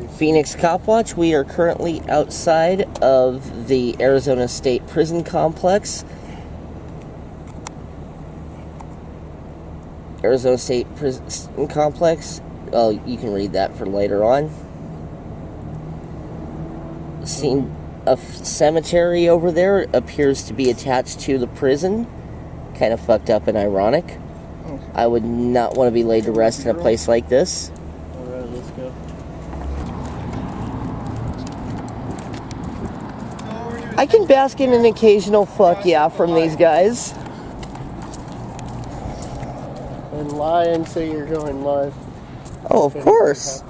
Phoenix Cop Watch. We are currently outside of the Arizona State Prison Complex. Arizona State Prison Complex. Oh, you can read that for later on. Seen a cemetery over there. It appears to be attached to the prison. Kind of fucked up and ironic. I would not want to be laid to rest in a place like this. Alright, let's go. I can bask in an occasional fuck yeah from these guys. And lie and say you're going live. Oh, of course.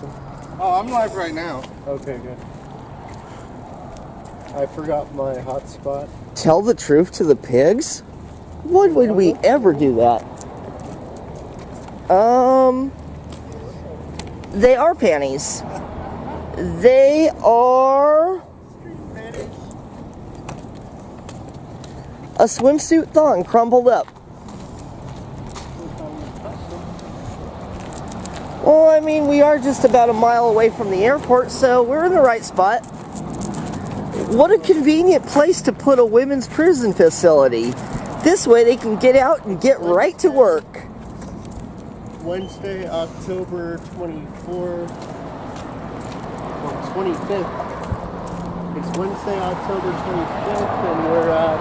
Oh, I'm live right now. Okay, good. I forgot my hotspot. Tell the truth to the pigs? When would we ever do that? They are panties. They are a swimsuit thong crumpled up. Well, I mean, we are just about a mile away from the airport, so we're in the right spot. What a convenient place to put a women's prison facility. This way they can get out and get right to work. Wednesday, October 24th, or 25th. It's Wednesday, October 25th, and we're at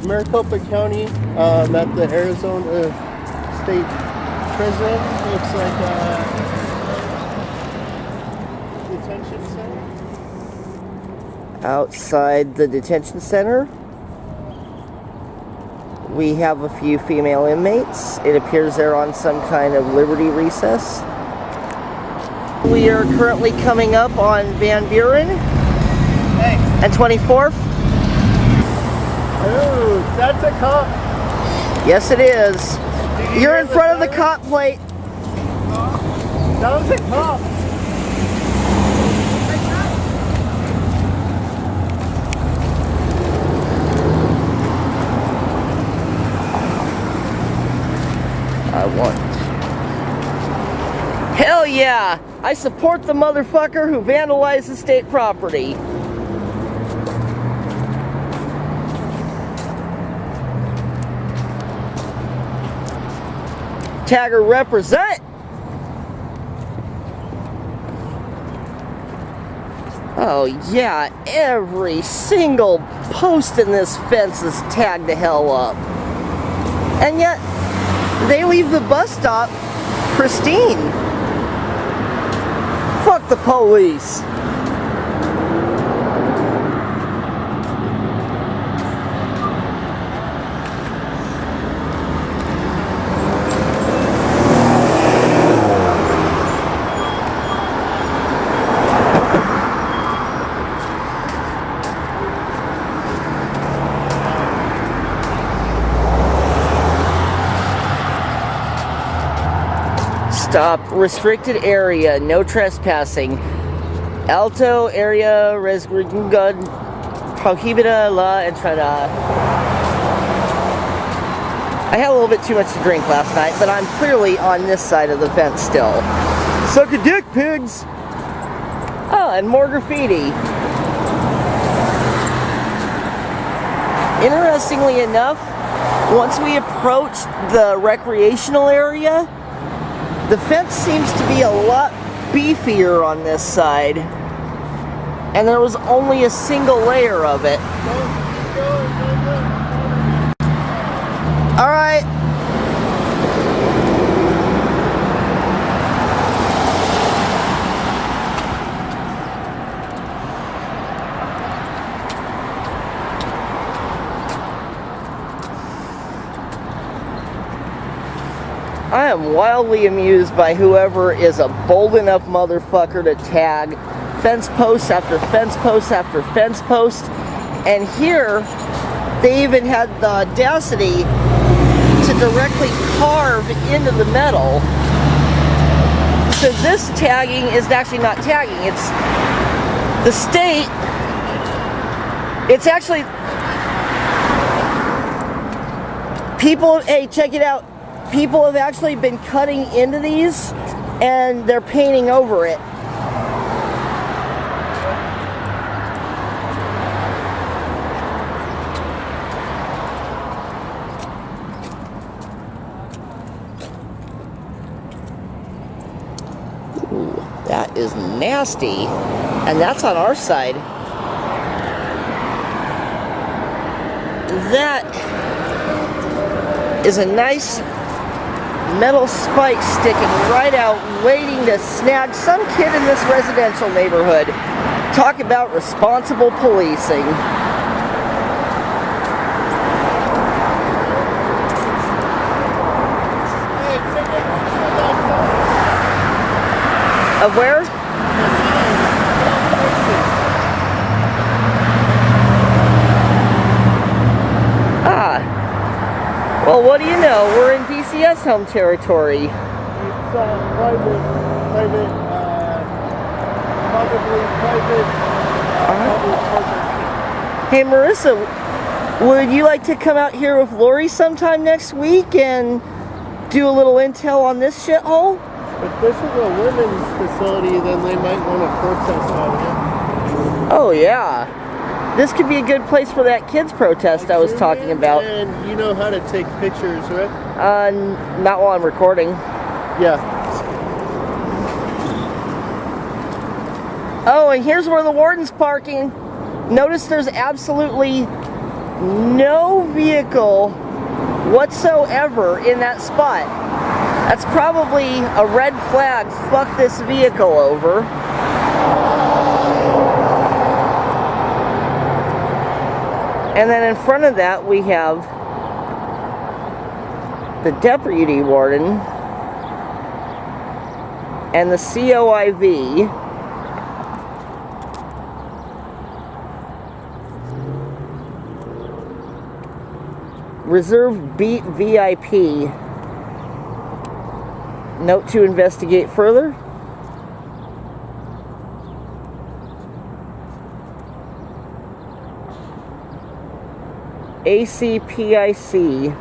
Maricopa County at the Arizona State Prison. Looks like a detention center. Outside the detention center, we have a few female inmates. It appears they're on some kind of liberty recess. We are currently coming up on Van Buren and 24th. Oh, that's a cop. Yes, it is. You're in front of the cop plate. That was a cop. I want. Hell yeah! I support the motherfucker who vandalized the state property. Tagger represent! Oh yeah, every single post in this fence is tagged the hell up. And yet, they leave the bus stop pristine. Fuck the police. Stop. Restricted area. No trespassing. Alto area. Resguarda. Prohibida la entrada. I had a little bit too much to drink last night, but I'm clearly on this side of the fence still. Suck a dick, pigs! Oh, and more graffiti. Interestingly enough, once we approach the recreational area, the fence seems to be a lot beefier on this side, and there was only a single layer of it. All right. I am wildly amused by whoever is a bold enough motherfucker to tag fence post after fence post after fence post. And here, they even had the audacity to directly carve into the metal. So this tagging is actually not tagging. It's the state. It's actually people. Hey, check it out. People have actually been cutting into these and they're painting over it. Ooh, that is nasty. And that's on our side. That is a nice metal spike sticking right out, waiting to snag some kid in this residential neighborhood. Talk about responsible policing. Of where? Well, what do you know? We're in DCS home territory. It's private, probably private public partnership. Hey, Marissa, would you like to come out here with Lori sometime next week and do a little intel on this shithole? If this is a women's facility, then they might want to protest on it. Oh, yeah. This could be a good place for that kids protest I was talking about. And you know how to take pictures, right? Not while I'm recording. Yeah. Oh, and here's where the warden's parking. Notice there's absolutely no vehicle whatsoever in that spot. That's probably a red flag. Fuck this vehicle over. And then in front of that we have the deputy warden and the COIV. Reserve Beat VIP. Note to investigate further. ACPIC.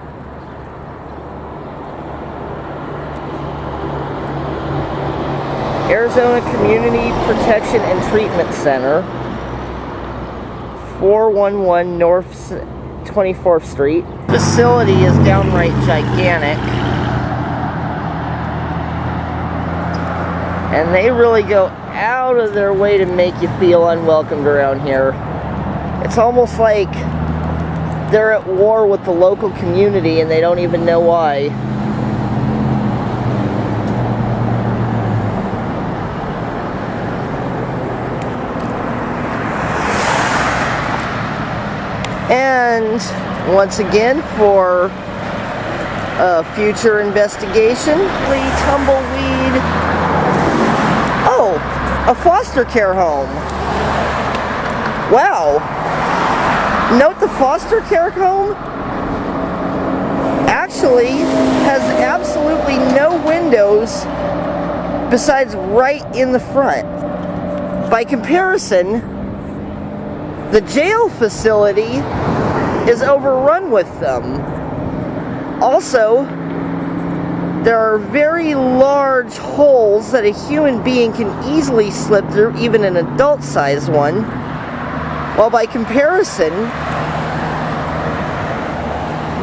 Arizona Community Protection and Treatment Center, 411 North 24th Street. Facility is downright gigantic. And they really go out of their way to make you feel unwelcomed around here. It's almost like they're at war with the local community and they don't even know why. And once again, for a future investigation, tumbleweed. Oh, a foster care home. Wow. Note the foster care home actually has absolutely no windows besides right in the front. By comparison, the jail facility is overrun with them. Also, there are very large holes that a human being can easily slip through, even an adult-sized one. While by comparison,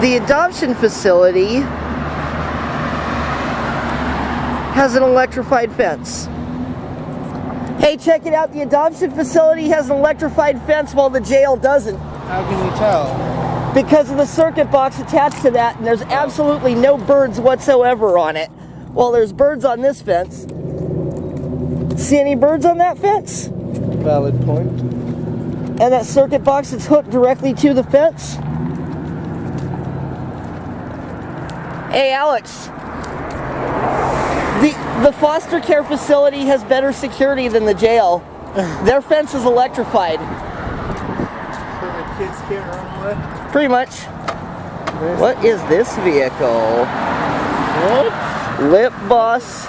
the adoption facility has an electrified fence. Hey, check it out. The adoption facility has an electrified fence while the jail doesn't. How can you tell? Because of the circuit box attached to that, and there's absolutely no birds whatsoever on it. Well, there's birds on this fence. See any birds on that fence? Valid point. And that circuit box is hooked directly to the fence. Hey, Alex. The foster care facility has better security than the jail. Their fence is electrified. So the kids can't run away? Pretty much. What is this vehicle? What? Lip Boss.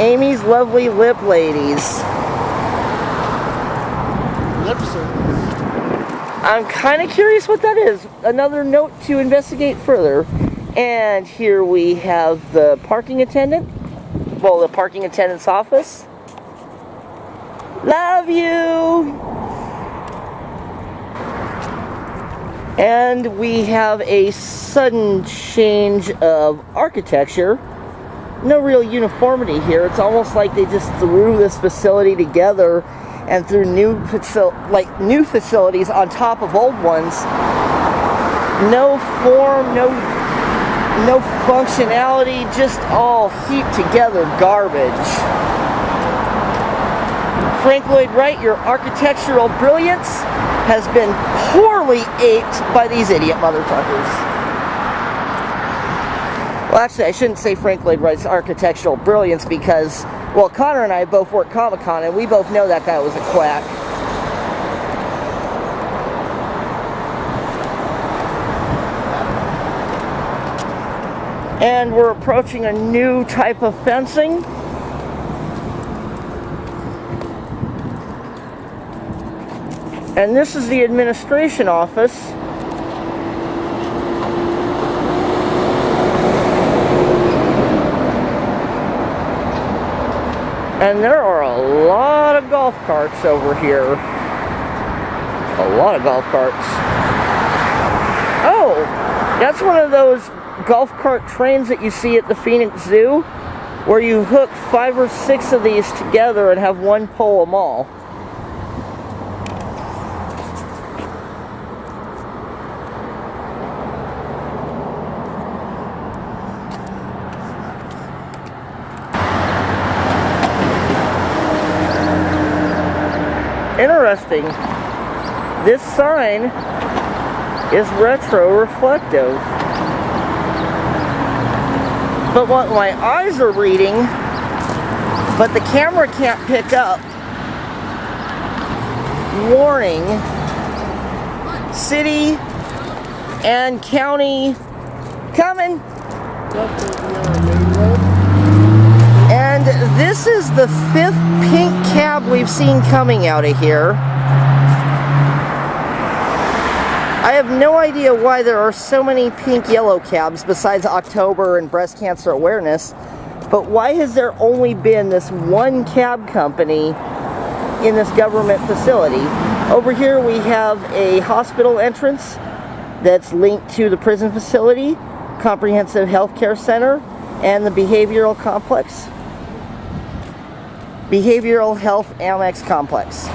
Amy's Lovely Lip Ladies. Lip service. I'm kind of curious what that is. Another note to investigate further. And here we have the parking attendant. well, the parking attendant's office. Love you! And we have a sudden change of architecture. No real uniformity here. It's almost like they just threw this facility together and threw new facilities on top of old ones. No form, no functionality, just all heaped together garbage. Frank Lloyd Wright, your architectural brilliance has been poorly aped by these idiot motherfuckers. Well, actually, I shouldn't say Frank Lloyd Wright's architectural brilliance because, well, Connor and I both worked Comic-Con and we both know that guy was a quack. And we're approaching a new type of fencing. And this is the administration office. And there are a lot of golf carts over here. A lot of golf carts. Oh, that's one of those golf cart trains that you see at the Phoenix Zoo, where you hook 5 or 6 of these together and have one pull them all. Interesting. This sign is retro reflective. But what my eyes are reading, but the camera can't pick up. Warning, city and county coming. And this is the 5th pink cab we've seen coming out of here. I have no idea why there are so many pink yellow cabs besides October and breast cancer awareness, but why has there only been this one cab company in this government facility? Over here we have a hospital entrance that's linked to the prison facility, comprehensive health care center, and the behavioral complex. Behavioral Health Annex Complex.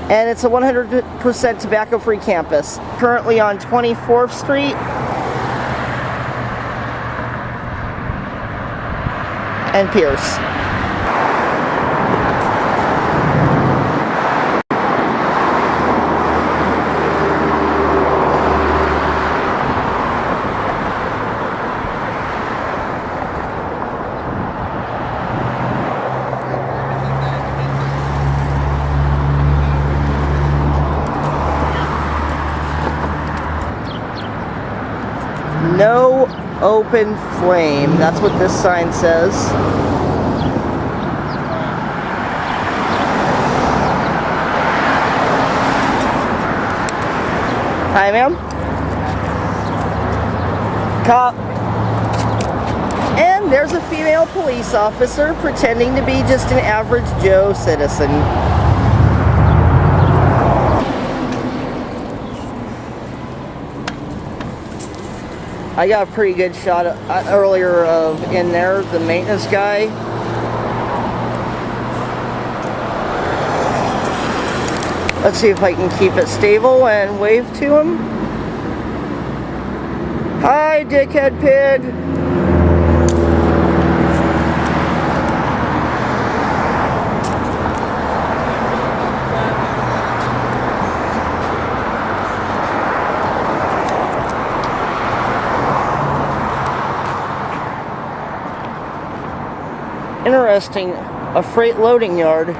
And it's a 100% tobacco-free campus. Currently on 24th Street and Pierce. No open flame. That's what this sign says. Hi, ma'am. Cop. And there's a female police officer pretending to be just an average Joe citizen. I got a pretty good shot earlier of in there, the maintenance guy. Let's see if I can keep it stable and wave to him. Hi, dickhead pig. Interesting, a freight loading yard.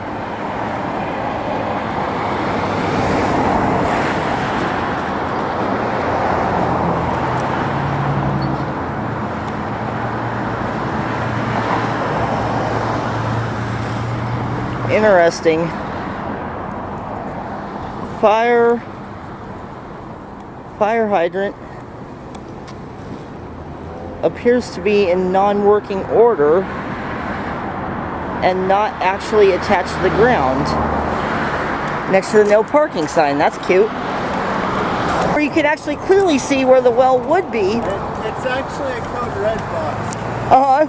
Interesting. Fire hydrant appears to be in non-working order. and not actually attached to the ground. Next to the no parking sign. That's cute. Where you can actually clearly see where the well would be. It's actually a code red box. Uh-huh. A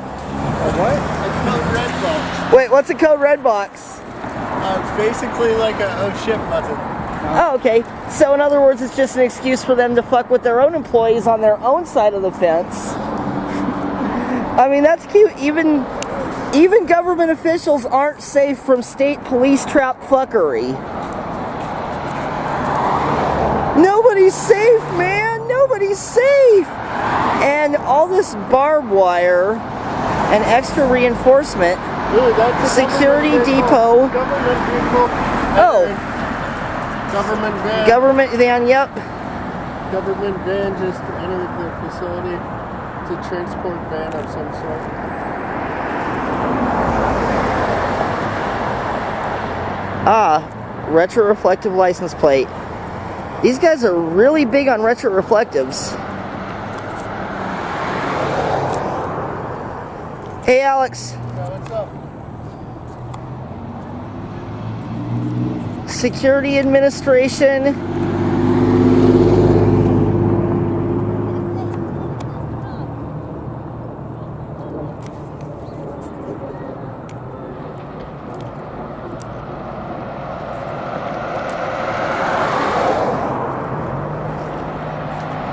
what? A code red box. Wait, what's a code red box? It's basically like a oh shit button. Oh, okay. So in other words, it's just an excuse for them to fuck with their own employees on their own side of the fence. I mean, that's cute. Even government officials aren't safe from state police trap fuckery. Nobody's safe, man. Nobody's safe. And all this barbed wire and extra reinforcement. Ooh, that's a Security depot. Government vehicle. Oh. Government van. Government van, yep. Government van just entered the facility. It's a transport van of some sort. Ah, retroreflective license plate. These guys are really big on retroreflectives. Hey, Alex. Yeah, what's up? Security administration.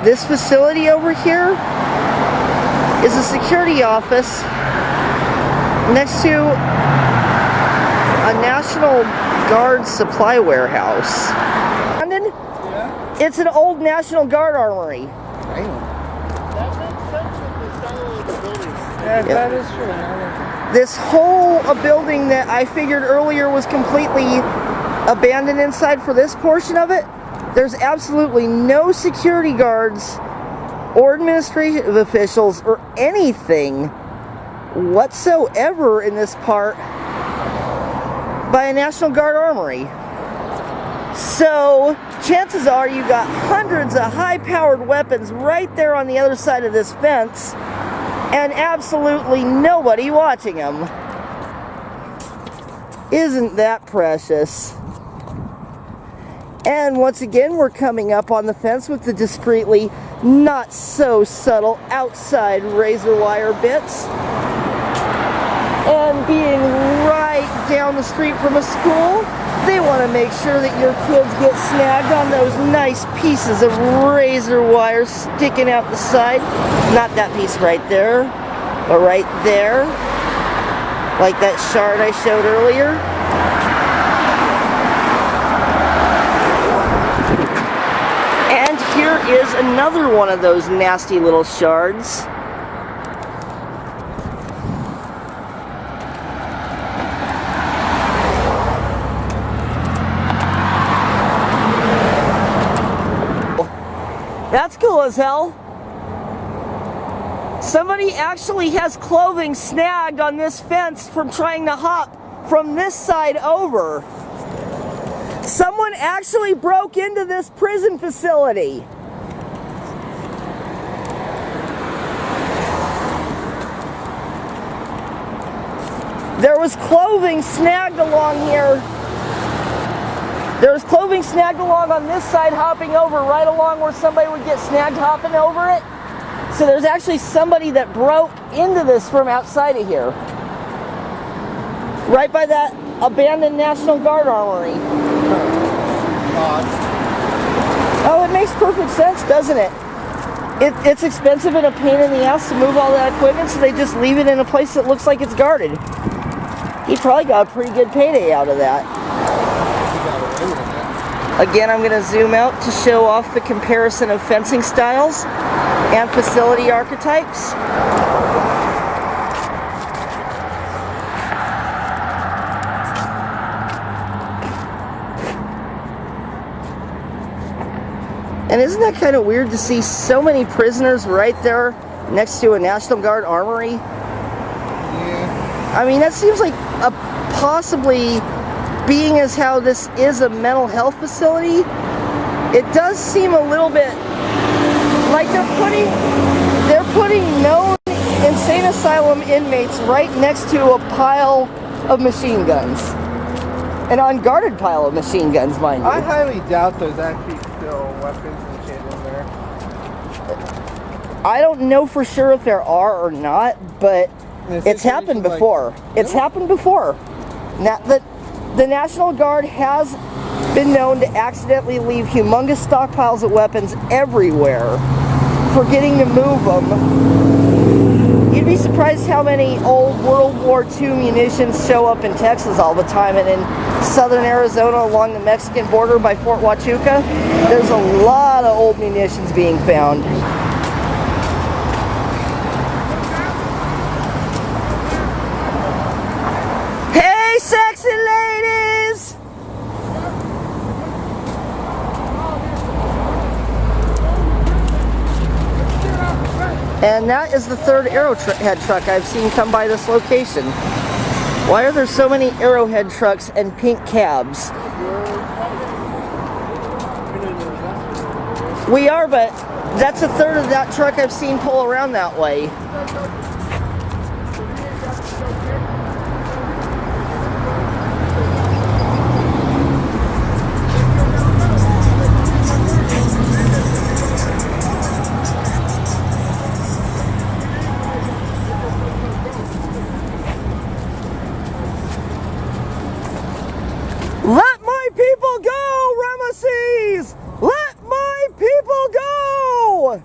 This facility over here is a security office next to a National Guard supply warehouse. London? Yeah? It's an old National Guard armory. That makes sense with the style of the building. Yeah. That is true. This whole building that I figured earlier was completely abandoned inside for this portion of it, there's absolutely no security guards or administrative officials or anything whatsoever in this part by a National Guard armory. So chances are you got hundreds of high-powered weapons right there on the other side of this fence and absolutely nobody watching them. Isn't that precious? And once again, we're coming up on the fence with the discreetly not so subtle outside razor wire bits. And being right down the street from a school, they want to make sure that your kids get snagged on those nice pieces of razor wire sticking out the side. Not that piece right there, but right there. Like that shard I showed earlier. And here is another one of those nasty little shards. That's cool as hell. Somebody actually has clothing snagged on this fence from trying to hop from this side over. Someone actually broke into this prison facility. There was clothing snagged along here. There was clothing snagged along on this side, hopping over right along where somebody would get snagged hopping over it. So there's actually somebody that broke into this from outside of here. Right by that abandoned National Guard armory. Oh, it makes perfect sense, doesn't it? It's expensive and a pain in the ass to move all that equipment, so they just leave it in a place that looks like it's guarded. He probably got a pretty good payday out of that. Again, I'm going to zoom out to show off the comparison of fencing styles and facility archetypes. And isn't that kind of weird to see so many prisoners right there next to a National Guard armory? Yeah. I mean, that seems like a possibly, being as how this is a mental health facility, it does seem a little bit like they're putting known insane asylum inmates right next to a pile of machine guns. An unguarded pile of machine guns, mind you. I highly doubt there's actually still weapons and shit in there. I don't know for sure if there are or not, but it's happened before. It's happened before. Now, the National Guard has been known to accidentally leave humongous stockpiles of weapons everywhere, forgetting to move them. You'd be surprised how many old World War II munitions show up in Texas all the time, and in southern Arizona along the Mexican border by Fort Huachuca, there's a lot of old munitions being found. Hey, sexy ladies! And that is the third Arrowhead truck I've seen come by this location. Why are there so many Arrowhead trucks and pink cabs? We are, but that's a third of that truck I've seen pull around that way. Let my people go, Ramesses! Let my people go!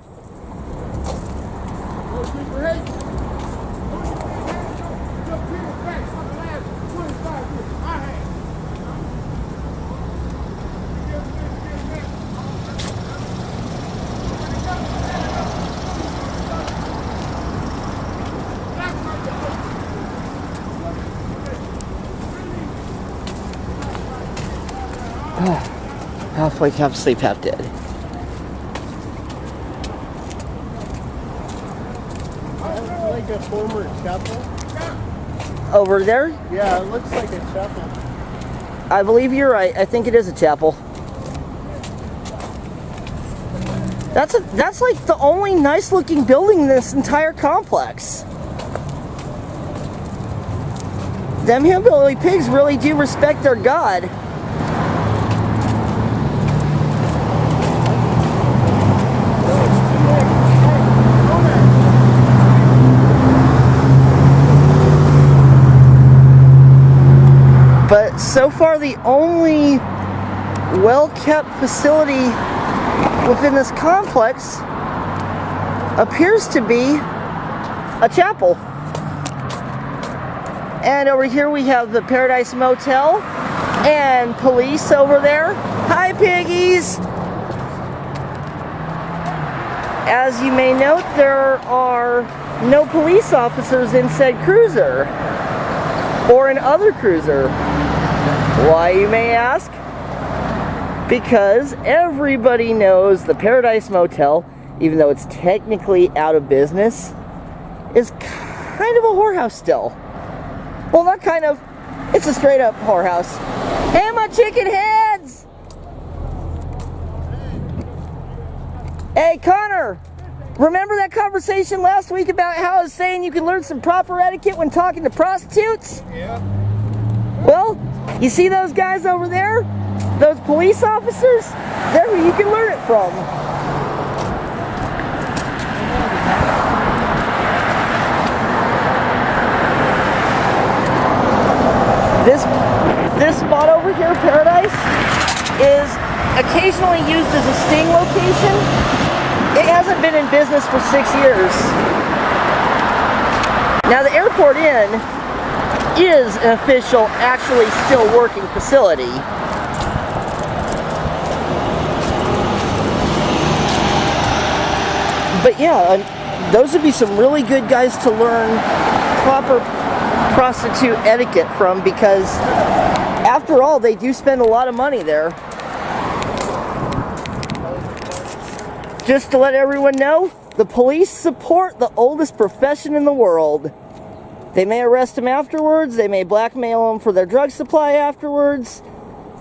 Half wake, half sleep, half dead. Like a former chapel? Over there? Yeah, it looks like a chapel. I believe you're right. I think it is a chapel. That's like the only nice looking building in this entire complex. Them hillbilly pigs really do respect their god. But so far, the only well-kept facility within this complex appears to be a chapel. And over here we have the Paradise Motel and police over there. Hi, piggies! As you may note, there are no police officers in said cruiser or in other cruiser. Why, you may ask? Because everybody knows the Paradise Motel, even though it's technically out of business, is kind of a whorehouse still. Well, not kind of. It's a straight up whorehouse. Hey, my chicken heads! Hey, Connor! Remember that conversation last week about how I was saying you can learn some proper etiquette when talking to prostitutes? Yeah. Well, you see those guys over there? Those police officers? They're who you can learn it from. This spot over here, Paradise, is occasionally used as a sting location. It hasn't been in business for 6 years. Now the Airport Inn is an official, actually still working facility. But yeah, those would be some really good guys to learn proper prostitute etiquette from, because after all, they do spend a lot of money there. Just to let everyone know, the police support the oldest profession in the world. They may arrest them afterwards, they may blackmail them for their drug supply afterwards,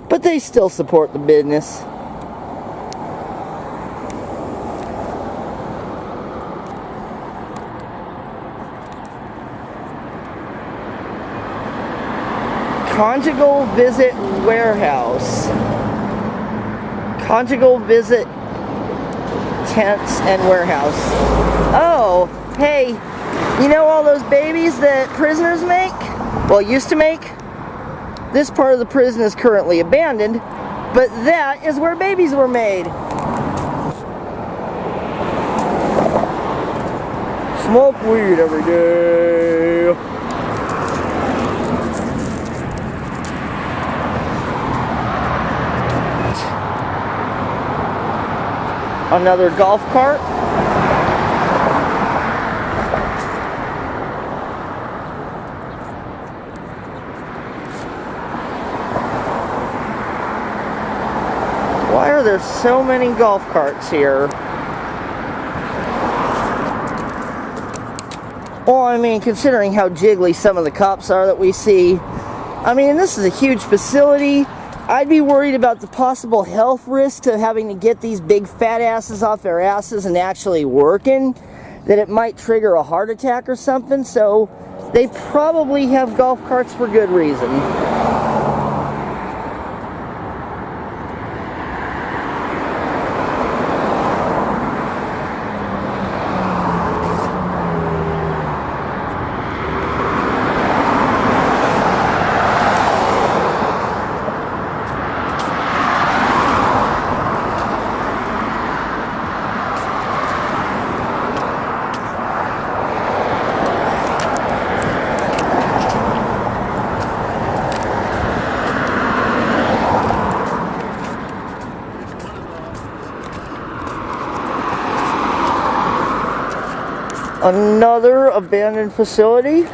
but they still support the business. Conjugal visit warehouse. Conjugal visit tents and warehouse. Oh, hey, you know all those babies that prisoners make? Well, used to make? This part of the prison is currently abandoned, but that is where babies were made. Smoke weed every day. Another golf cart. Why are there so many golf carts here? Well, I mean, considering how jiggly some of the cops are that we see, I mean, this is a huge facility. I'd be worried about the possible health risk to having to get these big fat asses off their asses and actually working, that it might trigger a heart attack or something, so they probably have golf carts for good reason. Another abandoned facility.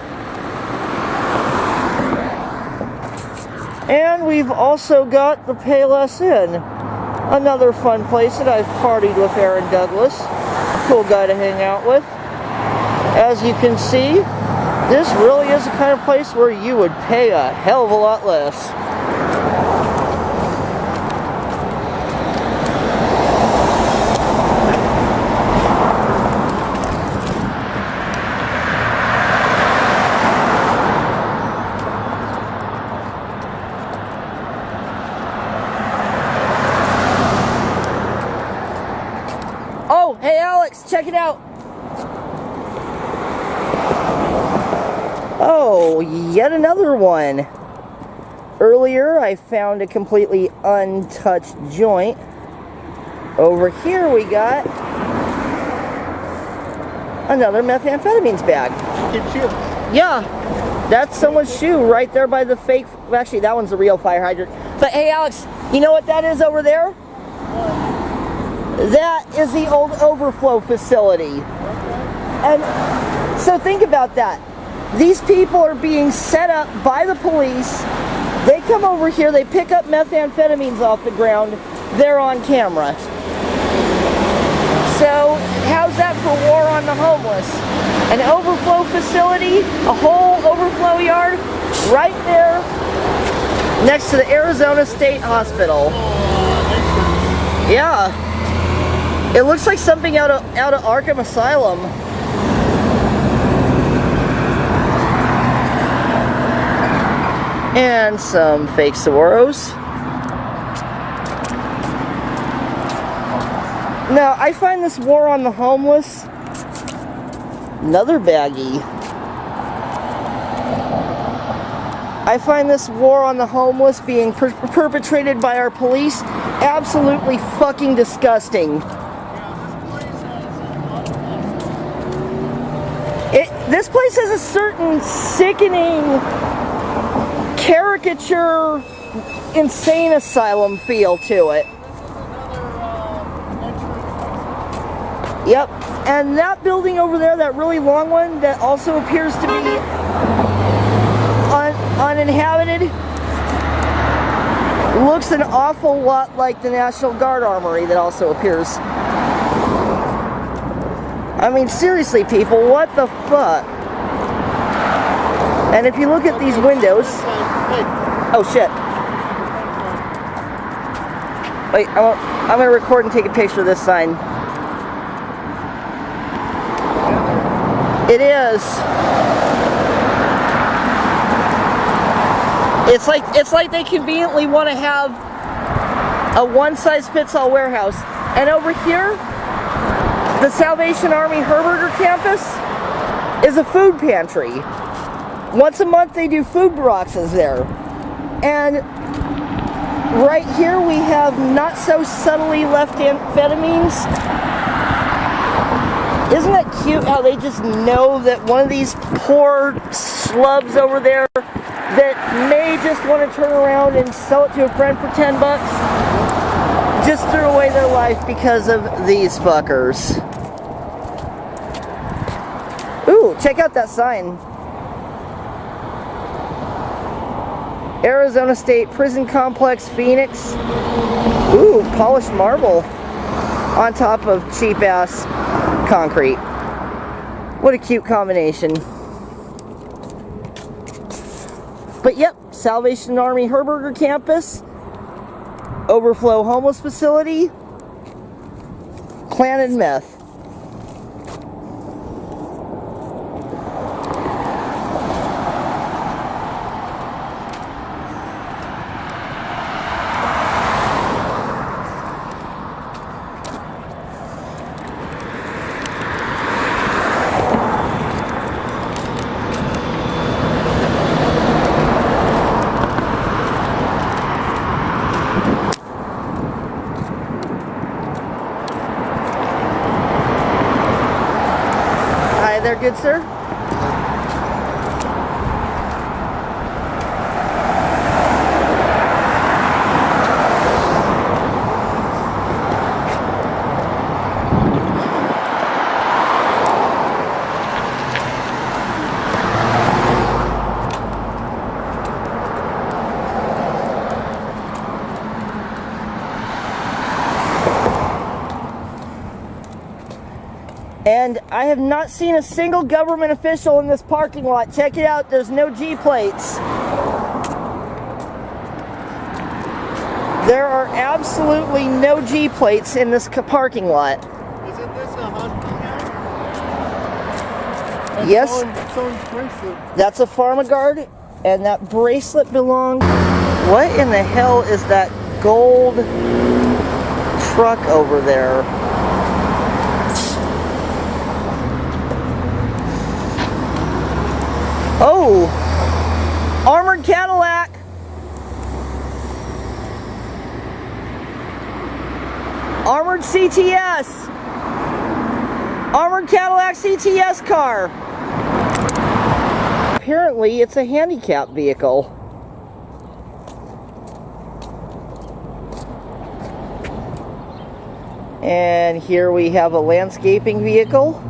And we've also got the Payless Inn. Another fun place that I've partied with Aaron Douglas. Cool guy to hang out with. As you can see, this really is the kind of place where you would pay a hell of a lot less. Check it out. Oh, yet another one. Earlier I found a completely untouched joint. Over here we got another methamphetamines bag. Good shoe. Yeah, that's someone's shoe right there by the fake. Actually, that one's a real fire hydrant. But hey, Alex, you know what that is over there? That is the old overflow facility. And so think about that. These people are being set up by the police. They come over here, they pick up methamphetamines off the ground. They're on camera. So how's that for war on the homeless? An overflow facility, a whole overflow yard, right there next to the Arizona State Hospital. Yeah. It looks like something out of Arkham Asylum. And some fake Saguaros. Now, I find this war on the homeless, another baggie. I find this war on the homeless being perpetrated by our police absolutely fucking disgusting. This place has a certain sickening, caricature, insane asylum feel to it. Yep, and that building over there, that really long one, that also appears to be uninhabited, looks an awful lot like the National Guard Armory that also appears. I mean, seriously, people, what the fuck? And if you look at these windows... Oh, shit. Wait, I'm going to record and take a picture of this sign. It is. It's like they conveniently want to have a one-size-fits-all warehouse. And over here, the Salvation Army Herberger campus is a food pantry. Once a month they do food boxes there. And right here we have not so subtly left amphetamines. Isn't that cute how they just know that one of these poor schlubs over there that may just want to turn around and sell it to a friend for 10 bucks just threw away their life because of these fuckers. Ooh, check out that sign. Arizona State Prison Complex, Phoenix. Ooh, polished marble on top of cheap-ass concrete. What a cute combination. But yep, Salvation Army Herberger campus, overflow homeless facility, planted meth. There, good sir. And I have not seen a single government official in this parking lot. Check it out, there's no G plates. There are absolutely no G plates in this parking lot. Isn't this a hospital here? Yes. Someone's bracelet. That's a PharmaGuard, and that bracelet belongs. What in the hell is that gold truck over there? Oh, armored Cadillac. Armored CTS. Armored Cadillac CTS car. Apparently, it's a handicap vehicle. And here we have a landscaping vehicle.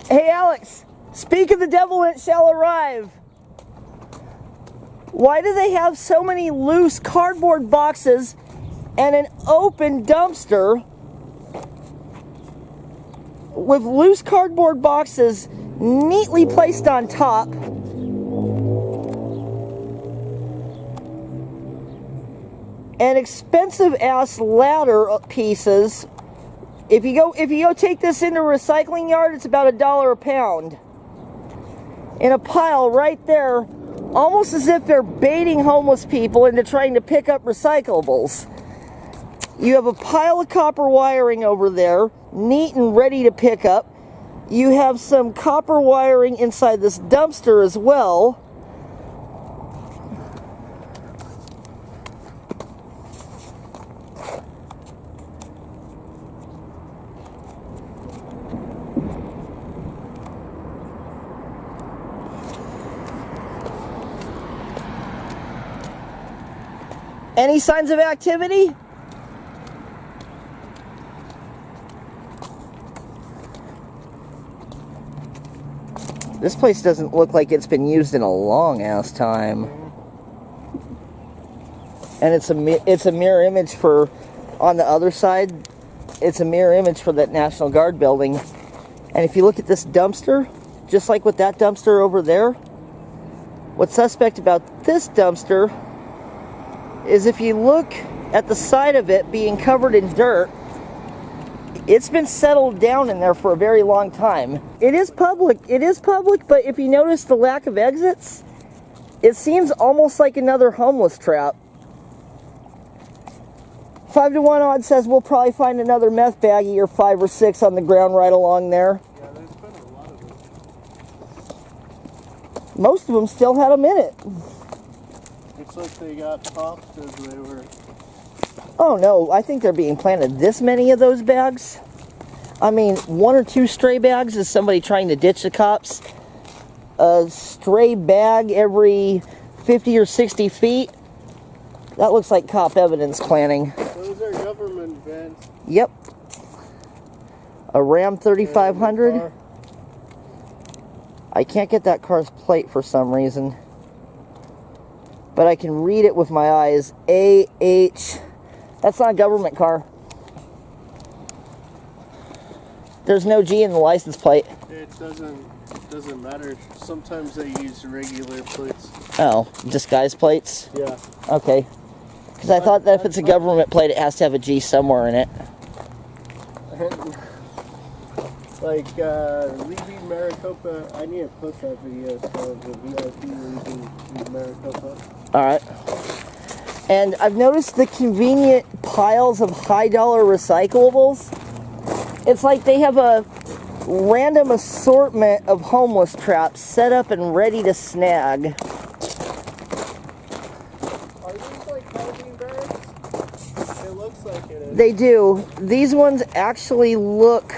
Hey Alex, speak of the devil and it shall arrive. Why do they have so many loose cardboard boxes and an open dumpster with loose cardboard boxes neatly placed on top? And expensive ass ladder pieces. If you go take this into a recycling yard, it's about $1 a pound. In a pile right there, almost as if they're baiting homeless people into trying to pick up recyclables. You have a pile of copper wiring over there, neat and ready to pick up. You have some copper wiring inside this dumpster as well. Any signs of activity? This place doesn't look like it's been used in a long ass time. And it's a mirror image for on the other side, it's a mirror image for that National Guard building. And if you look at this dumpster, just like with that dumpster over there, what's suspect about this dumpster is if you look at the side of it being covered in dirt, it's been settled down in there for a very long time. It is public, but if you notice the lack of exits, it seems almost like another homeless trap. 5 to 1 odd says we'll probably find another meth baggie or 5 or 6 on the ground right along there. Yeah, there's been a lot of them. Most of them still had them in it. It's like they got popped as they were. Oh no, I think they're being planted. This many of those bags? I mean, 1 or 2 stray bags is somebody trying to ditch the cops. A stray bag every 50 or 60 feet? That looks like cop evidence planning. Those are government vans. Yep. A Ram 3500. I can't get that car's plate for some reason. But I can read it with my eyes. AH. That's not a government car. There's no G in the license plate. It doesn't matter. Sometimes they use regular plates. Oh, disguise plates? Yeah. Okay. Because I thought that if it's a government plate, it has to have a G somewhere in it. Like, leaving Maricopa, I need to post that video so the VIP leaving Maricopa. Alright. And I've noticed the convenient piles of high-dollar recyclables. It's like they have a random assortment of homeless traps set up and ready to snag. Are these like housing barracks? It looks like it is. They do. These ones actually look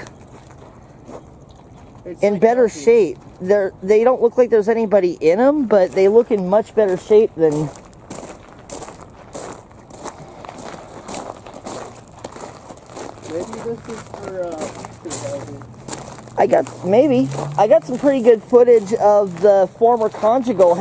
in better shape. They don't look like there's anybody in them, but they look in much better shape than... Maybe this is for future housing. I got some pretty good footage of the former conjugal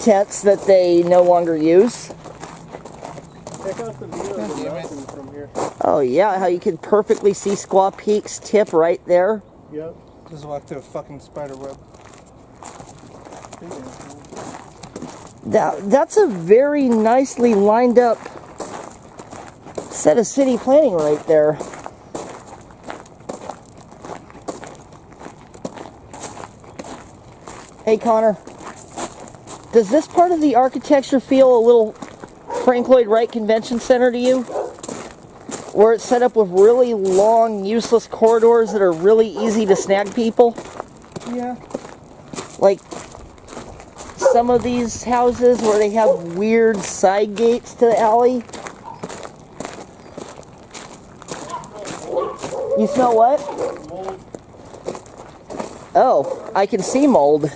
tents that they no longer use. Check out the view of the mountain from here. Oh yeah, how you can perfectly see Squaw Peak's tip right there. Yep. Just walk through a fucking spider web. That's a very nicely lined up set of city planning right there. Hey Connor, does this part of the architecture feel a little Frank Lloyd Wright Convention Center to you? Where it's set up with really long, useless corridors that are really easy to snag people? Yeah. Like some of these houses where they have weird side gates to the alley. You smell what? Mold. Oh, I can see mold.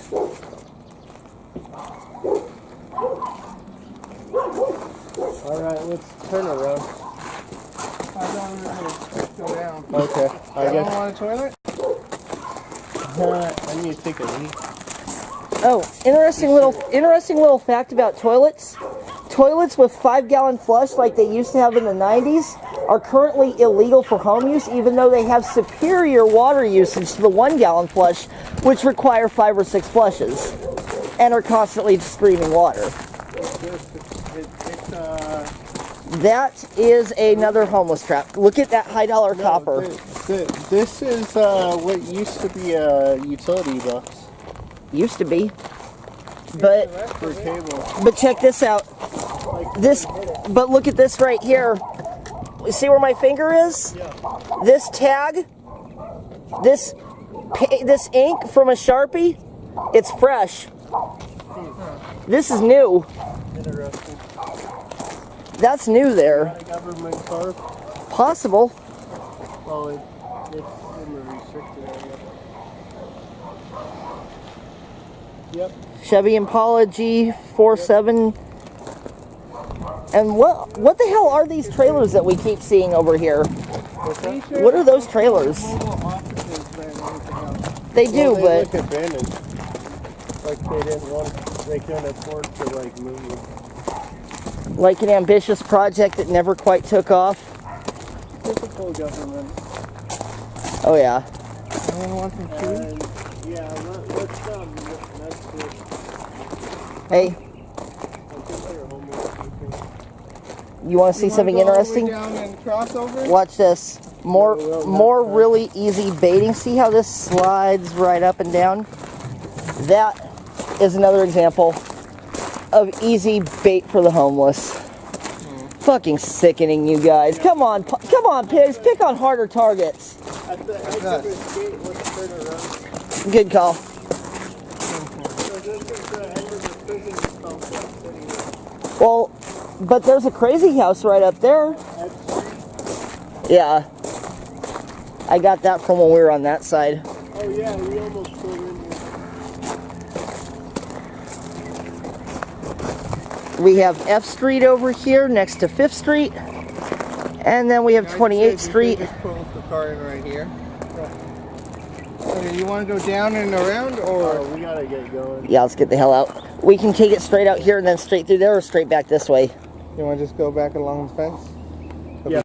Alright, let's turn around. I don't really go down. Okay. I don't want a toilet? I need to take a leak. Oh, interesting little fact about toilets. Toilets with 5-gallon flush like they used to have in the 90s are currently illegal for home use, even though they have superior water usage to the 1-gallon flush, which require 5 or 6 flushes and are constantly streaming water. That is another homeless trap. Look at that high-dollar copper. This is what used to be a utility box. Used to be. But For cable. But check this out. But look at this right here. You see where my finger is? Yeah. This tag, this ink from a Sharpie, it's fresh. This is new. Interesting. That's new there. Not a government car. Possible. Well, it's in the restricted area. Yep. Chevy Impala G47. And what the hell are these trailers that we keep seeing over here? What are those trailers? Mobile offices than anything else. They do, They but look abandoned. Like they couldn't afford to move. like an ambitious project that never quite took off. typical government. Oh yeah. Anyone want some cheese? And yeah, let's next week. Hey, I think they're homeless people. you want to see something interesting? Down and cross over? Watch this. More No, really easy baiting. See how this slides right up and down? That is another example of easy bait for the homeless. Fucking sickening, you guys. Come on, pigs. Pick on harder targets. I took a skate, let's turn around. Good call. So this is the end of the prison complex anyway. Well, but there's a crazy house right up there. Yeah. I got that from when we were on that side. Oh yeah, we almost pulled in here. We have F Street over here next to 5th Street. And then we have 28th Street. Just pull the car in right here. Okay, you want to go down and around, or? Oh, we gotta get going. Yeah, let's get the hell out. We can take it straight out here and then straight through there or straight back this way. You want to just go back along the fence?